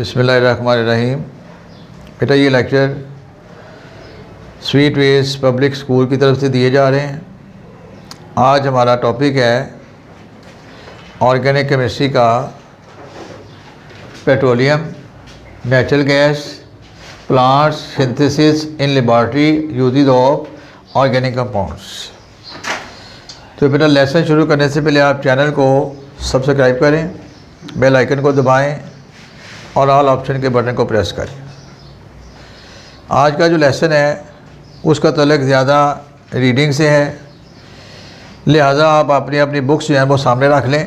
बिस्मिल्लाहिर्रहमानिर्रहीम। बेटा ये lecture Sweet Ways Public School की तरफ से दिए जा रहे हैं। आज हमारा टॉपिक है ऑर्गेनिक केमिस्ट्री का petroleum, natural gas, plants synthesis in laboratory uses of organic compounds. तो बेटा लेसन शुरू करने से पहले आप चैनल को सब्सक्राइब करें, बेल आइकन को दबाएं और ऑल ऑप्शन के बटन को प्रेस करें। आज का जो लेसन है उसका तल्लुक़ ज़्यादा रीडिंग से है, लिहाजा आप अपनी अपनी बुक्स जो हैं वो सामने रख लें।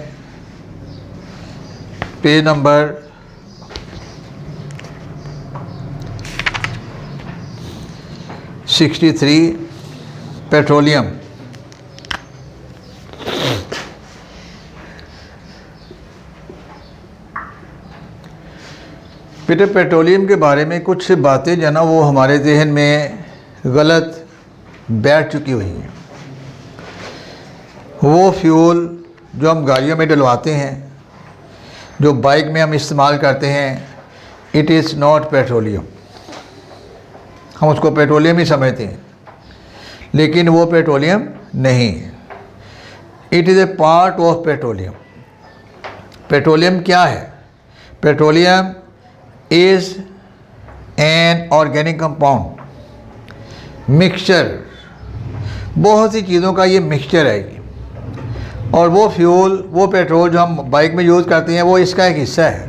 Page number 63 petroleum. बेटे पेट्रोलियम के बारे में कुछ बातें जो है ना वो हमारे जहन में गलत बैठ चुकी हुई हैं। वो फ्यूल जो हम गाड़ियों में डलवाते हैं, जो बाइक में हम इस्तेमाल करते हैं, इट इज़ नॉट पेट्रोलियम। हम उसको पेट्रोलियम ही समझते हैं, लेकिन वो पेट्रोलियम नहीं है। It is a part of petroleum. Petroleum क्या है? Petroleum is an organic compound, mixture, बहुत सी चीज़ों का ये मिक्सचर है ये। और वो फ्यूल, वो पेट्रोल जो हम बाइक में यूज़ करते हैं वो इसका एक हिस्सा है,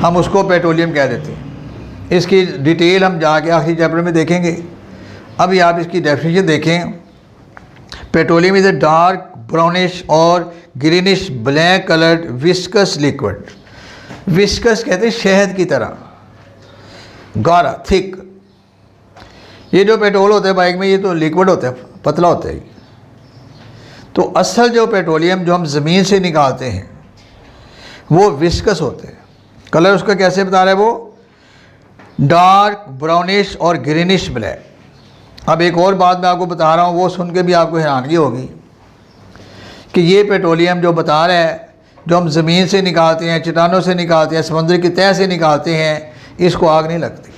हम उसको पेट्रोलियम कह देते हैं। इसकी डिटेल हम जाके आखिरी चैप्टर में देखेंगे। अभी आप इसकी डेफिनेशन देखें। Petroleum is a dark brownish और greenish black coloured viscous liquid. Viscous कहते हैं शहद की तरह, गाढ़ा, थिक। ये जो पेट्रोल होता है बाइक में ये तो लिक्विड होता है, पतला होता है। तो असल जो पेट्रोलियम जो हम ज़मीन से निकालते हैं वो विस्कस होते हैं। कलर उसका कैसे बता रहा है? वो डार्क ब्राउनिश और ग्रीनिश ब्लैक। अब एक और बात मैं आपको बता रहा हूँ, वो सुन के भी आपको हैरानगी होगी कि ये पेट्रोलियम जो बता रहा है, जो हम ज़मीन से निकालते हैं, चट्टानों से निकालते हैं, समुद्र की तह से निकालते हैं, इसको आग नहीं लगती।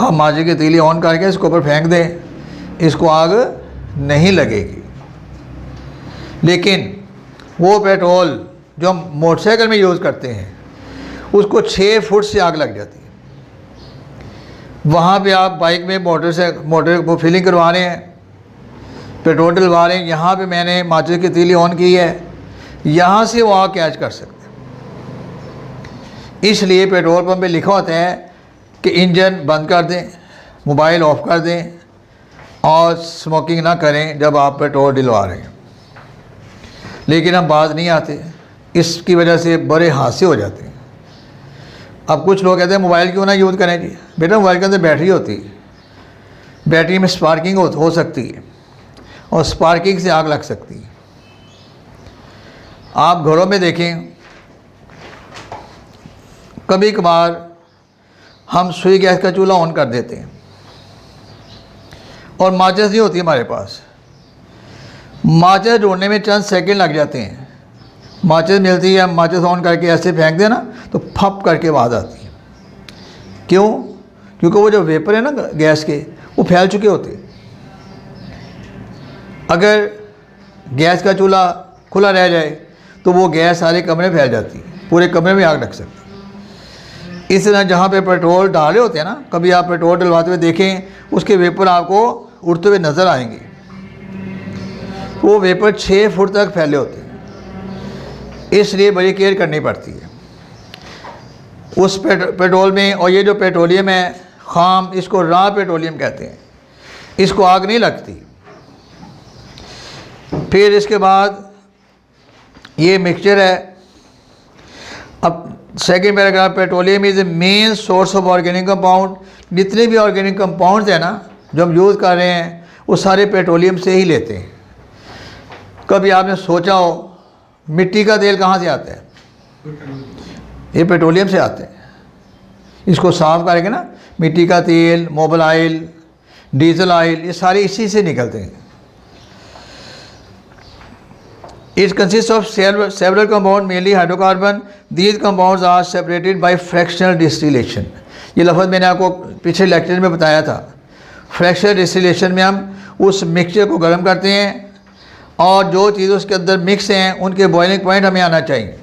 आप माजे की तीली ऑन करके इसको ऊपर फेंक दें, इसको आग नहीं लगेगी। लेकिन वो पेट्रोल जो हम मोटरसाइकिल में यूज़ करते हैं उसको 6 फुट से आग लग जाती है। वहाँ पे आप बाइक में मोटर को फिलिंग करवा रहे हैं, पेट्रोल डलवा रहे हैं, यहाँ पे मैंने माचिस की तीली ऑन की है, यहाँ से वो आग कैच कर सकते हैं। इसलिए पेट्रोल पंप पे लिखा होता है कि इंजन बंद कर दें, मोबाइल ऑफ कर दें और स्मोकिंग ना करें जब आप पेट्रोल डलवा रहे हैं। लेकिन हम बात नहीं आते, इसकी वजह से बड़े हादसे हो जाते हैं। अब कुछ लोग कहते हैं मोबाइल क्यों ना यूज़ करें जी। बेटा मोबाइल के अंदर बैटरी होती है, बैटरी में स्पार्किंग हो सकती है और स्पार्किंग से आग लग सकती है। आप घरों में देखें, कभी कभार हम सुई गैस का चूल्हा ऑन कर देते हैं और माचिस नहीं होती हमारे पास। माचिस ढूंढने में चंद सेकंड लग जाते हैं। माचिस मिलती है, माचिस ऑन करके ऐसे फेंक देना तो फप करके आवाज़ आती है। क्यों? क्योंकि वो जो वेपर है ना गैस के, वो फैल चुके होते हैं। अगर गैस का चूल्हा खुला रह जाए तो वो गैस सारे कमरे में फैल जाती है, पूरे कमरे में आग लग सकती है। इस तरह जहाँ पे पेट्रोल डाले होते हैं ना, कभी आप पेट्रोल डलवाते हुए देखें, उसके वेपर आपको उड़ते हुए नज़र आएंगे। वो वेपर 6 फुट तक फैले होते हैं, इसलिए बड़ी केयर करनी पड़ती है उस पेट्रोल में। और ये जो पेट्रोलियम है खाम, इसको रॉ पेट्रोलियम कहते हैं, इसको आग नहीं लगती। फिर इसके बाद ये मिक्सचर है। अब second paragraph, petroleum is A main source of organic compound. जितने भी ऑर्गेनिक कंपाउंड्स हैं ना जो हम यूज़ कर रहे हैं वो सारे पेट्रोलियम से ही लेते हैं। कभी आपने सोचा हो मिट्टी का तेल कहाँ से आता है? ये पेट्रोलियम से आता है। इसको साफ करेंगे ना, मिट्टी का तेल, मोबिल ऑयल, डीजल ऑयल, ये सारे इसी से निकलते हैं। It consists of several compounds, mainly hydrocarbon. These compounds are separated by fractional distillation. ये लफ्ज़ मैंने आपको पिछले लेक्चर में बताया था। फ्रैक्शनल डिस्टिलेशन में हम उस मिक्सचर को गर्म करते हैं और जो चीज़ उसके अंदर मिक्स हैं उनके बॉइलिंग पॉइंट हमें आना चाहिए।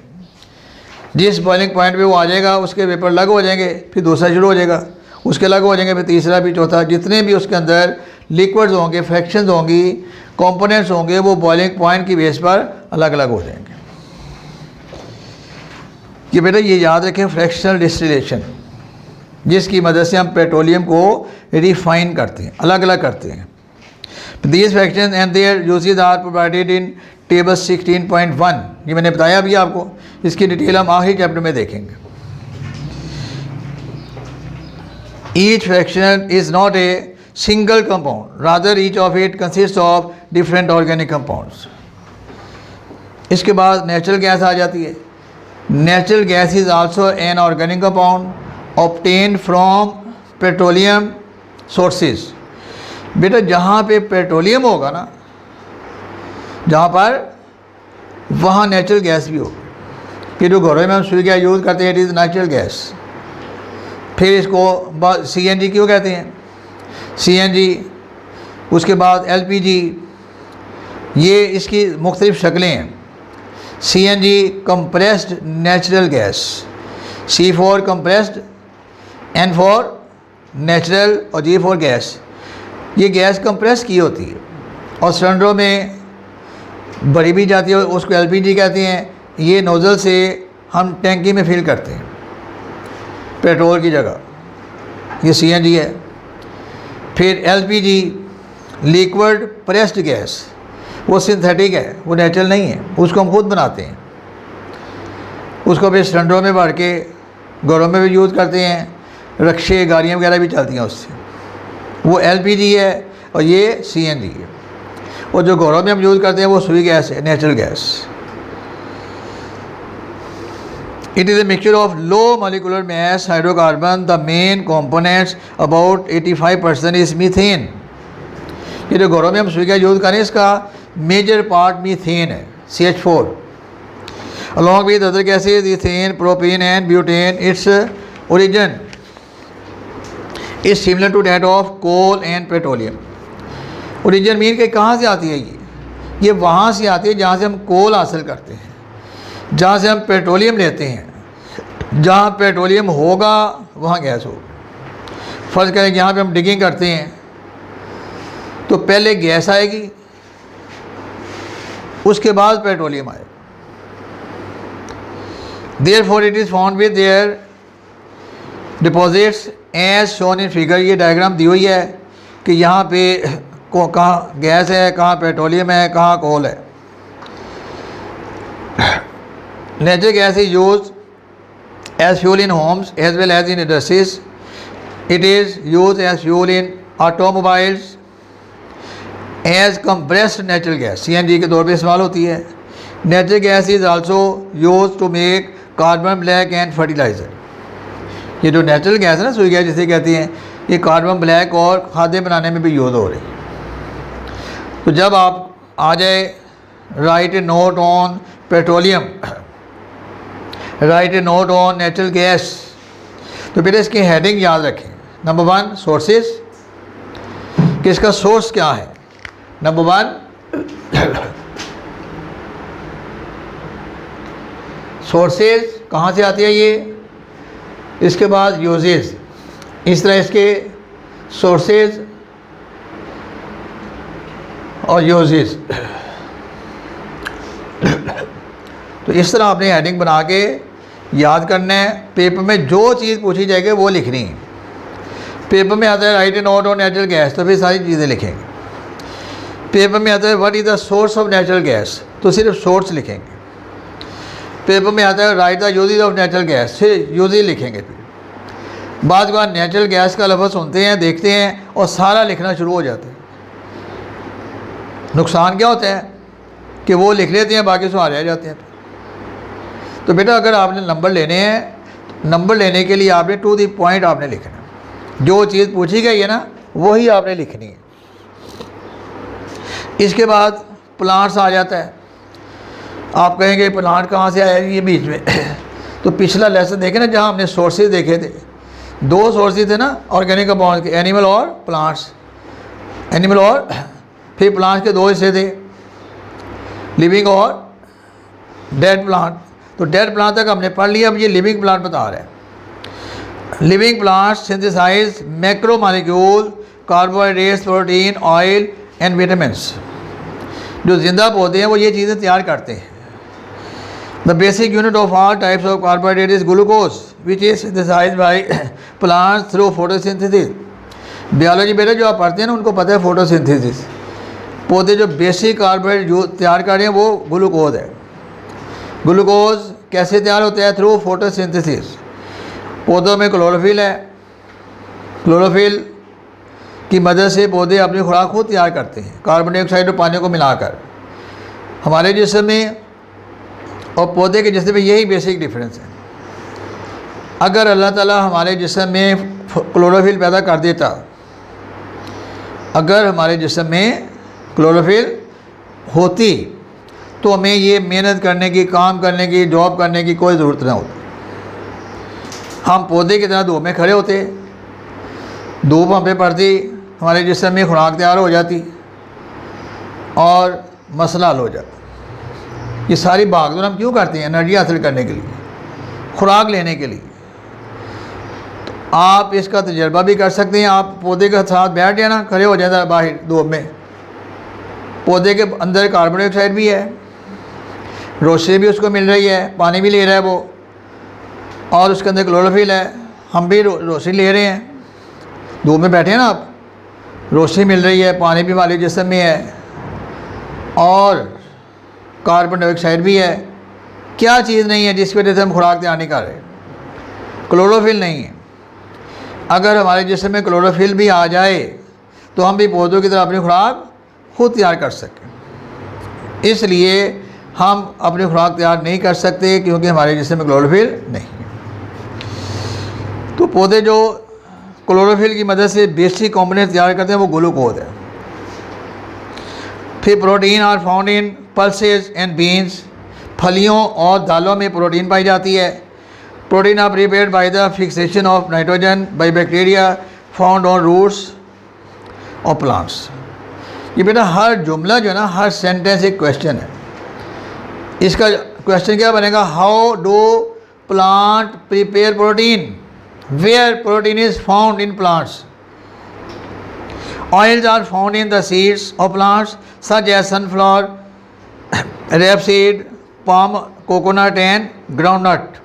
जिस बॉइलिंग पॉइंट पे वो आ जाएगा उसके वेपर अलग हो जाएंगे, फिर दूसरा शुरू हो जाएगा, उसके अलग हो जाएंगे, फिर तीसरा, भी चौथा। जितने भी उसके अंदर लिक्विड्स होंगे, फ्रैक्शंस होंगी, कंपोनेंट्स होंगे, वो बॉइलिंग पॉइंट की बेस पर अलग अलग हो जाएंगे। कि बेटा ये याद रखें, फ्रैक्शनल डिस्टिलेशन जिसकी मदद से हम पेट्रोलियम को रिफाइन करते हैं, अलग अलग करते हैं। These fractions and their uses are provided in table 16.1। ये मैंने बताया अभी आपको, इसकी डिटेल हम आखिरी चैप्टर में देखेंगे। Each fraction is not a single compound, rather each of it consists of different organic compounds। इसके बाद नेचुरल गैस आ जाती है। Natural gas is also an organic compound obtain from petroleum sources. बेटा जहाँ पे पेट्रोलियम होगा ना, जहाँ पर, वहाँ नेचुरल गैस भी होगी। कि जो घरों में हम सुई गैस यूज़ करते हैं, इट इज़ नेचुरल गैस। फिर इसको CNG क्यों कहते हैं? CNG, उसके बाद LPG, ये इसकी मुख्तलिफ शक्लें हैं। CNG compressed natural gas, C for compressed, N for natural और G फॉर गैस। ये गैस कंप्रेस की होती है और सिलेंडरों में भरी भी जाती है, उसको LPG कहते हैं। ये नोज़ल से हम टैंकी में फिल करते हैं पेट्रोल की जगह, ये CNG है। फिर LPG लिक्विड प्रेस्ड गैस, वो सिंथेटिक है, वो नेचुरल नहीं है, उसको हम खुद बनाते हैं। उसको फिर सिलेंडरों में भर के घरों में भी यूज़ करते हैं, रक्शे गाड़ियाँ वगैरह भी चलती हैं उससे। वो LPG है और ये CNG है। और जो घरों में हम यूज़ करते हैं वो सुई गैस है, natural gas. It is a mixture of low molecular mass hydrocarbon. The main components about 85% is methane. ये जो घरों में हम सुई गैस यूज़ करें, इसका मेजर पार्ट मीथेन है, CH4। Along with other gases ethane, propane and butane. Its origin is similar to that of coal and petroleum. Origin mean के कहाँ से आती है? ये वहाँ से आती है जहाँ से हम कोल हासिल करते हैं, जहाँ से हम पेट्रोलियम लेते हैं। जहाँ पेट्रोलियम होगा वहाँ गैस होगी। फ़र्ज़ करें जहाँ पे हम डिगिंग करते हैं तो पहले गैस आएगी, उसके बाद पेट्रोलियम आएगा। Therefore it is found with their deposits as shown in figure. ये डायग्राम दी हुई है कि यहाँ पे कहाँ गैस है, कहाँ पेट्रोलियम है, कहाँ कोल है। Natural gas is use as fuel in homes as well as in industries. It is use as fuel in automobiles as compressed natural gas, CNG के तौर पर इस्तेमाल होती है। Natural gas is also use to make carbon black and fertiliser. ये जो natural gas है ना, सुई गैस जिसे कहती हैं, ये कार्बन ब्लैक और खाद्य बनाने में भी यूज़ हो रही है। तो जब आप आ जाए right a note on petroleum, right a note on natural gas, तो फिर इसकी हेडिंग याद रखें। नंबर 1 सोर्सेज, कि इसका सोर्स क्या है। नंबर 1 सोर्सेज कहाँ से आती है ये। इसके बाद यूजेस, इस तरह इसके सोर्सेज और यूजेस। तो इस तरह आपने हेडिंग बना के याद करना है। पेपर में जो चीज़ पूछी जाएगी वो लिखनी है। पेपर में आता है write a note on natural gas, तो फिर सारी चीज़ें लिखेंगे। पेपर में आता है what is the source of natural gas, तो सिर्फ सोर्स लिखेंगे। पेपर में आता है write the uses of natural gas, फिर यूजेज लिखेंगे। फिर बाद बार नेचुरल गैस का लफ्ज़ सुनते हैं, देखते हैं और सारा लिखना शुरू हो जाता है। नुकसान क्या होता है कि वो लिख लेते हैं, बाकी सवाल रह जाते हैं। तो बेटा अगर आपने नंबर लेने हैं, नंबर लेने के लिए आपने टू द पॉइंट आपने लिखना है। जो चीज़ पूछी गई है ना वही आपने लिखनी है। इसके बाद प्लांट्स आ जाता है। आप कहेंगे प्लांट कहाँ से आया, ये बीच में तो पिछला लेसन देखे ना, जहाँ हमने सोर्सेज देखे थे, दो सोर्सेज थे ना ऑर्गेनिक कंपाउंड के, एनिमल और प्लांट्स। एनिमल और फिर प्लांट्स के दो हिस्से थे, लिविंग और डेड प्लांट। तो डेड प्लांट तक हमने पढ़ लिया, अब ये लिविंग प्लांट बता रहे हैं। Living plants synthesise macro molecule, carbohydrates, protein, oil and vitamins. जो जिंदा पौधे हैं वो ये चीज़ें तैयार करते हैं। The basic unit of all types of carbohydrate is glucose which is synthesise by plants through photosynthesis. Biology बेटा जो आप पढ़ते हैं ना, उनको पता है फोटोसिंथेसिस। पौधे जो बेसिक कार्बोहाइड्रेट जो तैयार कर रहे हैं वो ग्लूकोज है। ग्लूकोज कैसे तैयार होता है? Through photosynthesis. पौधों में क्लोरोफिल है, क्लोरोफिल की मदद से पौधे अपनी खुराक खुद तैयार करते हैं, कार्बन डाइऑक्साइड और पानी को मिलाकर। हमारे जिस्म में और पौधे के जिस्म में यही बेसिक डिफरेंस है। अगर अल्लाह ताला हमारे जिस्म में क्लोरोफिल पैदा कर देता, अगर हमारे जिस्म में क्लोरोफिल होती तो हमें ये मेहनत करने की, काम करने की, जॉब करने की कोई ज़रूरत ना होती। हम पौधे की तरह धूप में खड़े होते, धूप हम पे पड़ती, हमारे जिस्म में खुराक तैयार हो जाती और मसला हल हो जाता। ये सारी भागदौड़ हम क्यों करते हैं? एनर्जी हासिल करने के लिए, खुराक लेने के लिए। तो आप इसका तजर्बा भी कर सकते हैं। आप पौधे के साथ बैठ जाना, खड़े हो जाता बाहर धूप में, पौधे के अंदर कार्बन डाइऑक्साइड भी है, रोशनी भी उसको मिल रही है, पानी भी ले रहा है वो, और उसके अंदर क्लोरोफिल है, हम भी रोशनी ले रहे हैं। धूप में बैठे हैं ना आप, रोशनी मिल रही है, पानी भी हमारे जिस्म में है और कार्बन डाइऑक्साइड भी है। क्या चीज़ नहीं है जिसकी वजह से हम खुराक तैयार नहीं कर रहे? क्लोरोफिल नहीं है। अगर हमारे जिस्म में क्लोरोफिल भी आ जाए तो हम भी पौधों की तरह अपनी खुराक खुद तैयार कर सकें। इसलिए हम अपनी खुराक तैयार नहीं कर सकते क्योंकि हमारे जिस्म में क्लोरोफिल नहीं है। तो पौधे जो क्लोरोफिल की मदद से बेसिक कॉम्पोनेंट तैयार करते हैं वो ग्लूकोज है। फिर protein are found in pulses and beans. फलियों और दालों में प्रोटीन पाई जाती है। Protein are prepared by the fixation of nitrogen by bacteria found on roots और प्लांट्स। ये बेटा हर जुमला जो है ना, हर सेंटेंस एक क्वेश्चन है। इसका क्वेश्चन क्या बनेगा? How do plant prepare protein? Where protein is found in plants? Oils are found in the seeds of plants such as sunflower, rapeseed, palm, coconut and groundnut.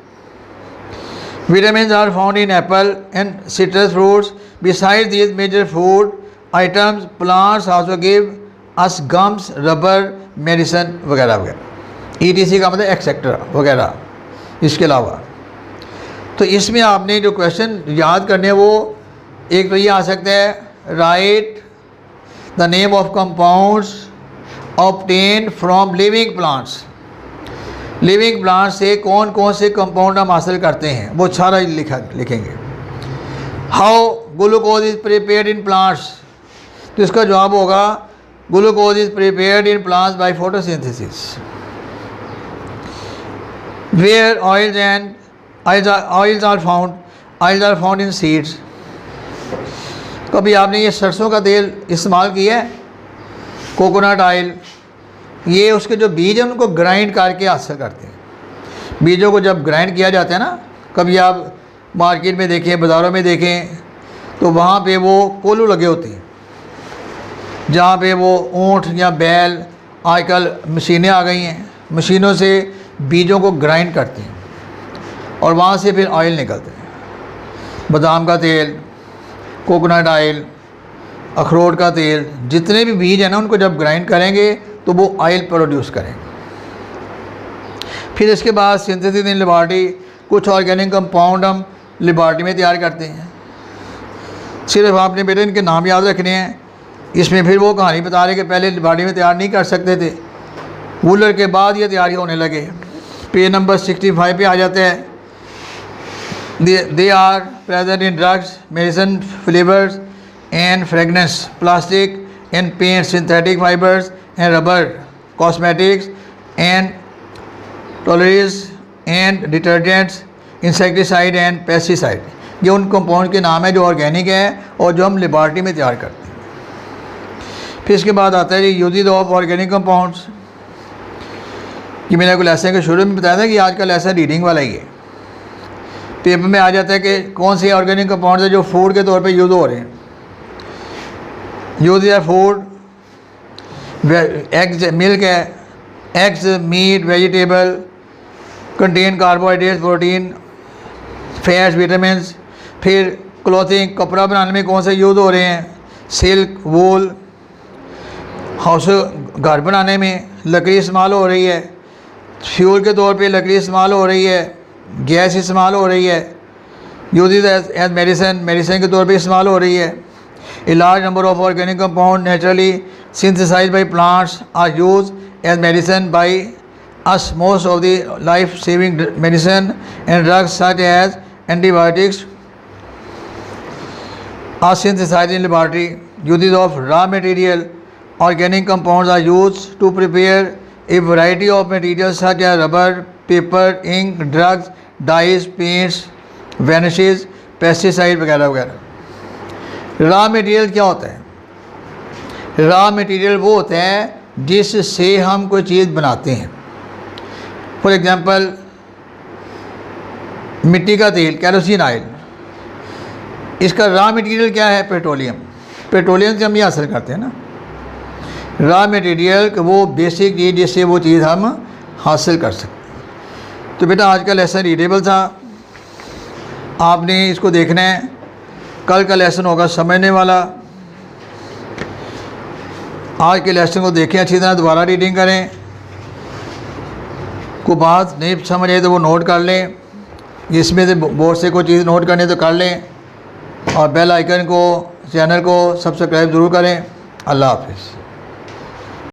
Vitamins are found in apple and citrus fruits. Besides these major food items, plants also give us gums, rubber, medicine वगैरह वगैरह। ETC का मतलब etcetera वगैरह। इसके अलावा तो इसमें आपने जो क्वेश्चन याद करने वो एक तो ये आ सकता है, write the name of compounds obtained from living plants. Living plants से कौन कौन से कंपाउंड हम हासिल करते हैं वो सारा लिखेंगे। How glucose is prepared in plants, तो इसका जवाब होगा glucose is prepared in plants by photosynthesis. Where oils and oils are found in seeds। कभी आपने ये सरसों का तेल इस्तेमाल किया है? कोकोनट ऑयल, ये उसके जो बीज हैं उनको ग्राइंड करके हासिल करते हैं। बीजों को जब ग्राइंड किया जाता है ना, कभी आप मार्केट में देखें, बाज़ारों में देखें, तो वहाँ पे वो कोल्हू लगे होते हैं जहाँ पे वो ऊँट या बैल, आजकल मशीनें आ गई हैं, मशीनों से बीजों को ग्राइंड करती हैं और वहाँ से फिर ऑयल निकलते हैं। बादाम का तेल, कोकोनट ऑयल, अखरोट का तेल, जितने भी बीज हैं ना उनको जब ग्राइंड करेंगे तो वो ऑयल प्रोड्यूस करेंगे। फिर इसके बाद सिंथेसिस इन लेबॉरेटरी, कुछ ऑर्गेनिक कंपाउंड हम लेबॉरेटरी में तैयार करते हैं। सिर्फ आपने बेटे इनके नाम याद रखने हैं। इसमें फिर वो कहानी बता रहे कि पहले लेबॉरेटरी में तैयार नहीं कर सकते थे, वूलर के बाद ये तैयारी होने लगे। पेज नंबर 65 पे आ जाते हैं। They are present in drugs, medicine, flavors and fragrance, plastic and paint, synthetic fibers and rubber, cosmetics and toiletries and detergents, insecticide and pesticide. ये उन कंपाउंड के नाम है जो ऑर्गेनिक है और जो हम लेबॉर्ट्री में तैयार करते हैं। फिर इसके बाद आता है जी यूजेज ऑफ ऑर्गेनिक कंपाउंड्स। कि मैंने आपको लेसन के शुरू में बताया था कि आज का लेसन रीडिंग वाला ही है। पेपर में आ जाता है कि कौन से ऑर्गेनिक कंपाउंड है जो फूड के तौर पे यूज़ हो रहे हैं। यूज या फूड, एग्स, मिल्क है, eggs, meat, vegetable, contain carbohydrates, protein, fats, vitamins. फिर क्लॉथिंग, कपड़ा बनाने में कौन से यूज़ हो रहे हैं, सिल्क, वूल। हाउस, घर बनाने में लकड़ी इस्तेमाल हो रही है, फ्यूल के तौर पे लकड़ी इस्तेमाल हो रही है, गैस इस्तेमाल हो रही है। यूजेज एज मेडिसिन, मेडिसिन के तौर पे इस्तेमाल हो रही है। A large number of organic compounds naturally synthesized by plants are used as medicine by us. Most of the life-saving medicine and drugs such as antibiotics are synthesized in laboratory. Uses of raw material, organic compounds are used to prepare a variety of materials such as rubber, paper, ink, drugs, dyes, paints, varnishes, pesticide वगैरह वगैरह। Raw material क्या होता है? Raw material वो होता है जिससे हम कोई चीज़ बनाते हैं। फॉर एग्ज़ाम्पल मिट्टी का तेल, कैरोसिन ऑयल, इसका रॉ मटेरियल क्या है? पेट्रोलियम। पेट्रोलियम से हम ये हासिल करते हैं ना रॉ मटेरियल, वो बेसिक चीज़ जिससे वो चीज़ हम हासिल कर सकते हैं। तो बेटा आज का लेसन रीडेबल था, आपने इसको देखना है। कल का लेसन होगा समझने वाला। आज के लेसन को देखें, अच्छी तरह दोबारा रीडिंग करें। कोई बात नहीं समझ आए तो वो नोट कर लें, इसमें से बोर्ड से कोई चीज़ नोट करनी तो कर लें, और बेल आइकन को, चैनल को सब्सक्राइब ज़रूर करें। अल्लाह हाफिज़।